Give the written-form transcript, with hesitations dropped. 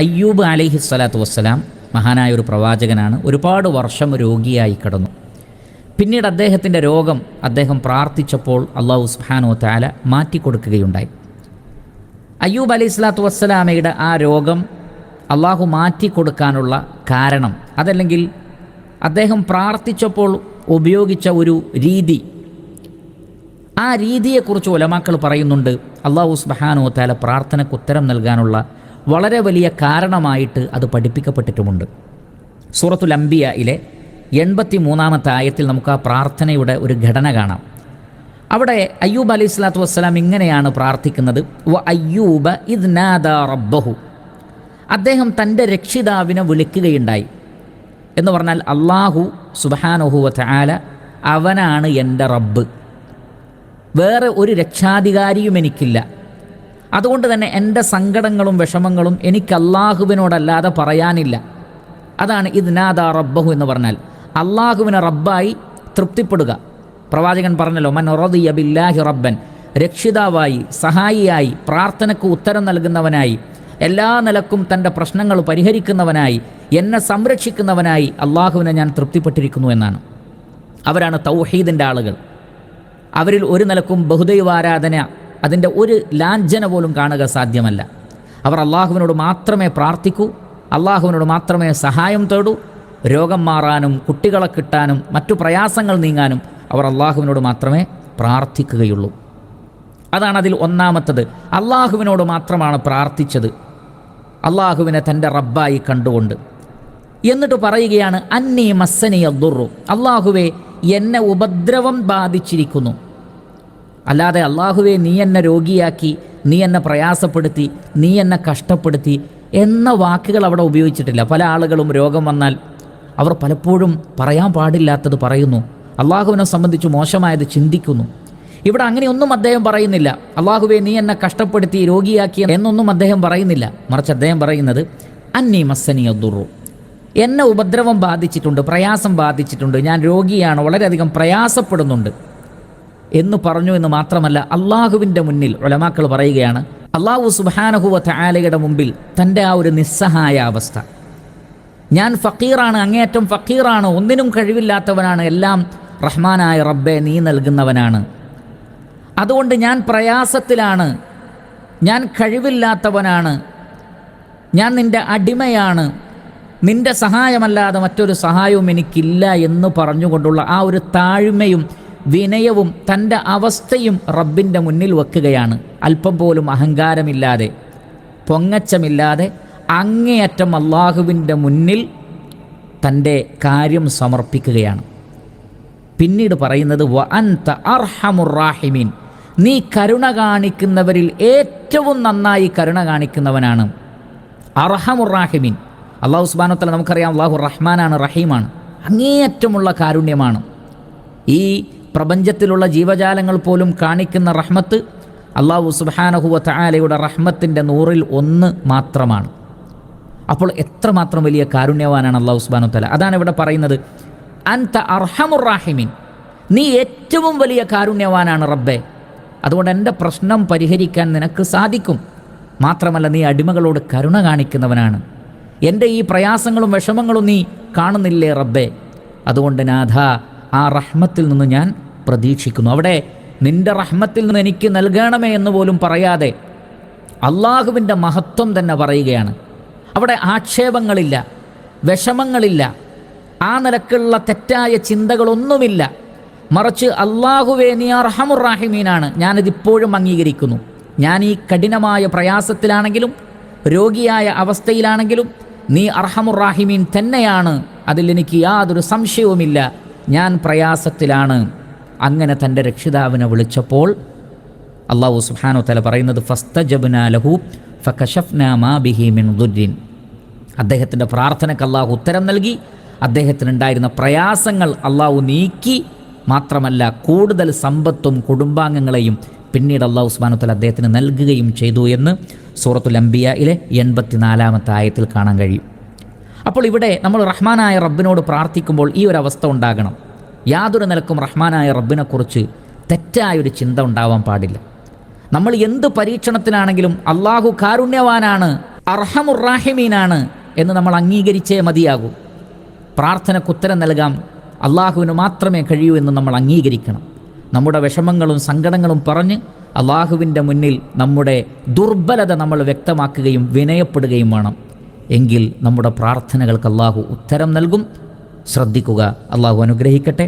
അയ്യൂബ് അലൈഹിസ്സലാത്തു വസ്സലാം മഹാനായ ഒരു പ്രവാചകനാണ്. ഒരുപാട് വർഷം രോഗിയായി കിടന്നു. പിന്നീട് അദ്ദേഹത്തിൻ്റെ രോഗം അദ്ദേഹം പ്രാർത്ഥിച്ചപ്പോൾ അള്ളാഹു സുബ്ഹാനഹു വ തആല മാറ്റിക്കൊടുക്കുകയുണ്ടായി. അയ്യൂബ് അലൈഹിസ്സലാത്തു വസ്സലാമയുടെ ആ രോഗം അള്ളാഹു മാറ്റിക്കൊടുക്കാനുള്ള കാരണം, അതല്ലെങ്കിൽ അദ്ദേഹം പ്രാർത്ഥിച്ചപ്പോൾ ഉപയോഗിച്ച ഒരു രീതി, ആ രീതിയെക്കുറിച്ച് ഉലമാക്കൾ പറയുന്നുണ്ട്. അള്ളാഹു സുബ്ഹാനഹു വ തആല പ്രാർത്ഥനയ്ക്ക് ഉത്തരം നൽകാനുള്ള വളരെ വലിയ കാരണമായിട്ട് അത് പഠിപ്പിക്കപ്പെട്ടിട്ടുമുണ്ട്. സൂറത്തുൽ അംബിയയിലെ 83-ാമത്തെ ആയത്തിൽ നമുക്ക് ആ പ്രാർത്ഥനയുടെ ഒരു ഘടന കാണാം. അവിടെ അയ്യൂബ് അലൈഹിസ്സലാത്തു വസ്സലാം ഇങ്ങനെയാണ് പ്രാർത്ഥിക്കുന്നത്: വ അയ്യൂബ ഇദ് നാദാ റബ്ബഹു. അദ്ദേഹം തൻ്റെ രക്ഷിതാവിനെ വിളിക്കുകയുണ്ടായി. എന്ന് പറഞ്ഞാൽ അള്ളാഹു സുബ്ഹാനഹു വ തആല അവനാണ് എൻ്റെ റബ്ബ്, വേറെ ഒരു രക്ഷാധികാരിയും എനിക്കില്ല. അതുകൊണ്ട് തന്നെ എൻ്റെ സങ്കടങ്ങളും വിഷമങ്ങളും എനിക്ക് അള്ളാഹുവിനോടല്ലാതെ പറയാനില്ല. അതാണ് ഇദ് നാദാ റബ്ബഹു എന്ന് പറഞ്ഞാൽ അള്ളാഹുവിനെ റബ്ബായി തൃപ്തിപ്പെടുക. പ്രവാചകൻ പറഞ്ഞല്ലോ, മൻ റദിയ ബില്ലാഹി റബ്ബൻ, രക്ഷിതാവായി, സഹായിയായി, പ്രാർത്ഥനയ്ക്ക് ഉത്തരം നൽകുന്നവനായി, എല്ലാ നിലക്കും തൻ്റെ പ്രശ്നങ്ങൾ പരിഹരിക്കുന്നവനായി, എന്നെ സംരക്ഷിക്കുന്നവനായി അള്ളാഹുവിനെ ഞാൻ തൃപ്തിപ്പെട്ടിരിക്കുന്നു എന്നാണ്. അവരാണ് തൗഹീദിൻ്റെ ആളുകൾ. അവരിൽ ഒരു നിലക്കും ബഹുദൈവാരാധന, അതിൻ്റെ ഒരു ലാഞ്ചന പോലും കാണുക സാധ്യമല്ല. അവർ അള്ളാഹുവിനോട് മാത്രമേ പ്രാർത്ഥിക്കൂ, അള്ളാഹുവിനോട് മാത്രമേ സഹായം തേടൂ. രോഗം മാറാനും കുട്ടികളെ കിട്ടാനും മറ്റു പ്രയാസങ്ങൾ നീങ്ങാനും അവർ അള്ളാഹുവിനോട് മാത്രമേ പ്രാർത്ഥിക്കുകയുള്ളൂ. അതാണ് അതിൽ ഒന്നാമത്തത്. അള്ളാഹുവിനോട് മാത്രമാണ് പ്രാർത്ഥിച്ചത്, അള്ളാഹുവിനെ തൻ്റെ റബ്ബായി കണ്ടുകൊണ്ട്. എന്നിട്ട് പറയുകയാണ്, അന്നീ മസ്സനി അദ്ദുറു, അള്ളാഹുവേ എന്നെ ഉപദ്രവം ബാധിച്ചിരിക്കുന്നു. അല്ലാതെ അള്ളാഹുവേ നീ എന്നെ രോഗിയാക്കി, നീ എന്നെ പ്രയാസപ്പെടുത്തി, നീ എന്നെ കഷ്ടപ്പെടുത്തി എന്ന വാക്കുകൾ അവിടെ ഉപയോഗിച്ചിട്ടില്ല. പല ആളുകളും രോഗം വന്നാൽ അവർ പലപ്പോഴും പറയാൻ പാടില്ലാത്തത് പറയുന്നു, അള്ളാഹുവിനെ സംബന്ധിച്ച് മോശമായത് ചിന്തിക്കുന്നു. ഇവിടെ അങ്ങനെയൊന്നും അദ്ദേഹം പറയുന്നില്ല. അള്ളാഹുവേ നീ എന്നെ കഷ്ടപ്പെടുത്തി രോഗിയാക്കി എന്നൊന്നും അദ്ദേഹം പറയുന്നില്ല. മറിച്ച് അദ്ദേഹം പറയുന്നത് അന്നീ മസ്സനി അദ്ദുറു, എന്നെ ഉപദ്രവം ബാധിച്ചിട്ടുണ്ട്, പ്രയാസം ബാധിച്ചിട്ടുണ്ട്, ഞാൻ രോഗിയാണ്, വളരെയധികം പ്രയാസപ്പെടുന്നുണ്ട് എന്ന് പറഞ്ഞു. എന്ന് മാത്രമല്ല, അള്ളാഹുവിൻ്റെ മുന്നിൽ ഉലമാക്കൾ പറയുകയാണ്, അള്ളാഹു സുബ്ഹാനഹു വ തആലയുടെ മുമ്പിൽ തൻ്റെ ആ ഒരു നിസ്സഹായ അവസ്ഥ, ഞാൻ ഫക്കീറാണ്, അങ്ങേയറ്റം ഫക്കീറാണ്, ഒന്നിനും കഴിവില്ലാത്തവനാണ്, എല്ലാം റഹ്മാനായ റബ്ബെ നീ നൽകുന്നവനാണ്, അതുകൊണ്ട് ഞാൻ പ്രയാസത്തിലാണ്, ഞാൻ കഴിവില്ലാത്തവനാണ്, ഞാൻ നിൻ്റെ അടിമയാണ്, നിൻ്റെ സഹായമല്ലാതെ മറ്റൊരു സഹായവും എനിക്കില്ല എന്ന് പറഞ്ഞുകൊണ്ടുള്ള ആ ഒരു താഴ്മയും വിനയവും തൻ്റെ അവസ്ഥയും റബ്ബിൻ്റെ മുന്നിൽ വെക്കുകയാണ്. അല്പം പോലും അഹങ്കാരമില്ലാതെ, പൊങ്ങച്ചമില്ലാതെ അങ്ങേയറ്റം അള്ളാഹുവിൻ്റെ മുന്നിൽ തൻ്റെ കാര്യം സമർപ്പിക്കുകയാണ്. പിന്നീട് പറയുന്നത് വ അൻത അർഹമുർ റാഹിമീൻ, നീ കരുണ കാണിക്കുന്നവരിൽ ഏറ്റവും നന്നായി കരുണ കാണിക്കുന്നവനാണ്. അർഹമുർ റാഹിമീൻ, അള്ളാഹു സുബ്ഹാനഹു വ തആല നമുക്കറിയാം, അള്ളാഹു റഹ്മാനാണ്, റഹീമാണ്, അങ്ങേയറ്റമുള്ള കാരുണ്യമാണ്. ഈ പ്രപഞ്ചത്തിലുള്ള ജീവജാലങ്ങൾ പോലും കാണിക്കുന്ന റഹ്മത്ത് അള്ളാഹു സുബ്ഹാനഹു വ തആലയുടെ റഹ്മത്തിൻ്റെ 100-1 മാത്രമാണ്. അപ്പോൾ എത്രമാത്രം വലിയ കാരുണ്യവാനാണ് അള്ളാഹു സുബ്ഹാനഹു വ തആല. അതാണ് ഇവിടെ പറയുന്നത്, അൻത അർഹമുർ റാഹിമീൻ, നീ ഏറ്റവും വലിയ കാരുണ്യവാനാണ് റബ്ബേ, അതുകൊണ്ട് എൻ്റെ പ്രശ്നം പരിഹരിക്കാൻ നിനക്ക് സാധിക്കും. മാത്രമല്ല, നീ അടിമകളോട് കരുണ കാണിക്കുന്നവനാണ്. എൻ്റെ ഈ പ്രയാസങ്ങളും വിഷമങ്ങളും നീ കാണുന്നില്ലേ റബ്ബേ, അതുകൊണ്ട് നാഥ ആ റഹ്മത്തിൽ നിന്ന് ഞാൻ പ്രതീക്ഷിക്കുന്നു. അവിടെ നിൻ്റെ റഹ്മത്തിൽ നിന്ന് എനിക്ക് നൽകണമേ എന്ന് പോലും പറയാതെ അള്ളാഹുവിൻ്റെ മഹത്വം തന്നെ പറയുകയാണ്. അവിടെ ആക്ഷേപങ്ങളില്ല, വിഷമങ്ങളില്ല, ആ നിലക്കുള്ള തെറ്റായ ചിന്തകളൊന്നുമില്ല. മറിച്ച് അള്ളാഹുവേ നീ അർഹമുർ റാഹിമീനാണ്, ഞാനിതിപ്പോഴും അംഗീകരിക്കുന്നു. ഞാൻ ഈ കഠിനമായ പ്രയാസത്തിലാണെങ്കിലും രോഗിയായ അവസ്ഥയിലാണെങ്കിലും നീ അർഹമുർ റാഹിമീൻ തന്നെയാണ്, അതിൽ എനിക്ക് യാതൊരു സംശയവുമില്ല, ഞാൻ പ്രയാസത്തിലാണ്. അങ്ങനെ തൻ്റെ രക്ഷിതാവിനെ വിളിച്ചപ്പോൾ അല്ലാഹു സുബ്ഹാനഹു വ തആല പറയുന്നത് ഫസ്തജബ്നാ ലഹു ഫകശഫ്നാ മാ ബിഹി മിൻ ദുർരിൻ, അദ്ദേഹത്തിൻ്റെ പ്രാർത്ഥനയ്ക്ക് അള്ളാഹു ഉത്തരം നൽകി, അദ്ദേഹത്തിനുണ്ടായിരുന്ന പ്രയാസങ്ങൾ അള്ളാഹു നീക്കി. മാത്രമല്ല, കൂടുതൽ സമ്പത്തും കുടുംബാംഗങ്ങളെയും പിന്നീട് അള്ളാഹു സുബ്ഹാനഹു വ തആല അദ്ദേഹത്തിന് നൽകുകയും ചെയ്തു എന്ന് സൂറത്തുൽ അംബിയയിലെ 84-ാമത്തെ ആയത്തിൽ കാണാൻ കഴിയും. അപ്പോൾ ഇവിടെ നമ്മൾ റഹ്മാനായ റബ്ബിനോട് പ്രാർത്ഥിക്കുമ്പോൾ ഈ ഒരു അവസ്ഥ ഉണ്ടാകണം. യാതൊരു നിലക്കും റഹ്മാനായ റബ്ബിനെക്കുറിച്ച് തെറ്റായൊരു ചിന്ത ഉണ്ടാവാൻ പാടില്ല. നമ്മൾ എന്ത് പരീക്ഷണത്തിലാണെങ്കിലും അള്ളാഹു കാരുണ്യവാനാണ്, അർഹമുർ റാഹിമീനാണ് എന്ന് നമ്മൾ അംഗീകരിച്ചേ മതിയാകൂ. പ്രാർത്ഥനയ്ക്ക് ഉത്തരം നൽകാം അള്ളാഹുവിന് മാത്രമേ കഴിയൂ എന്ന് നമ്മൾ അംഗീകരിക്കണം. നമ്മുടെ വിഷമങ്ങളും സങ്കടങ്ങളും പറഞ്ഞ് അള്ളാഹുവിൻ്റെ മുന്നിൽ നമ്മുടെ ദുർബലത നമ്മൾ വ്യക്തമാക്കുകയും വിനയപ്പെടുകയും വേണം. എങ്കിൽ നമ്മുടെ പ്രാർത്ഥനകൾക്ക് അള്ളാഹു ഉത്തരം നൽകും. ശ്രദ്ധിക്കുക. അള്ളാഹു അനുഗ്രഹിക്കട്ടെ.